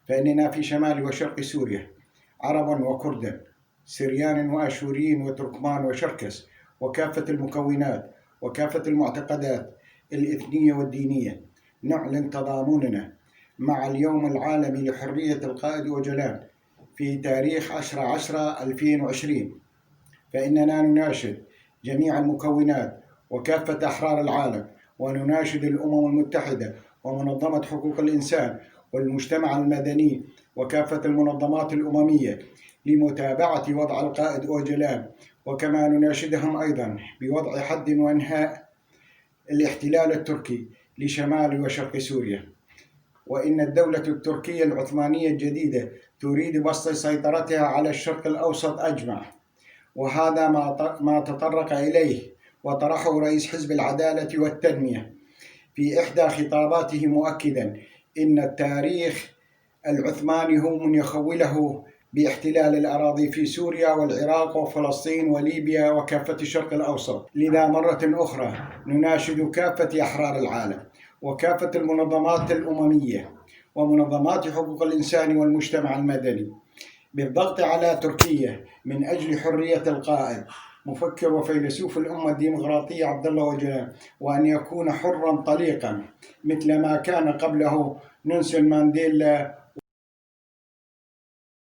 فإننا في شمال وشرق سوريا عربا وكردا، سريان وآشوريين وتركمان وشركس، وكافة المكونات وكافة المعتقدات الإثنية والدينية، نعلن تضامننا مع اليوم العالمي لحرية القائد أوجلان في تاريخ 10/10/2020. فإننا نناشد جميع المكونات وكافة أحرار العالم، ونناشد الأمم المتحدة ومنظمة حقوق الإنسان والمجتمع المدني وكافة المنظمات الأممية لمتابعة وضع القائد أوجلان، وكما نناشدهم أيضا بوضع حد وإنهاء الاحتلال التركي لشمال وشرق سوريا. وإن الدولة التركية العثمانية الجديدة تريد بسط سيطرتها على الشرق الأوسط أجمع، وهذا ما تطرق إليه وطرحه رئيس حزب العدالة والتنمية في إحدى خطاباته، مؤكدا إن التاريخ العثماني هو من يخوله باحتلال الأراضي في سوريا والعراق وفلسطين وليبيا وكافة الشرق الأوسط. لذا مرة أخرى نناشد كافة أحرار العالم وكافة المنظمات الأممية ومنظمات حقوق الإنسان والمجتمع المدني بالضغط على تركيا من أجل حرية القائد مفكر وفيلسوف الأمة الديمقراطية عبد الله أوجلان، وأن يكون حرا طليقا مثل ما كان قبله نيلسون مانديلا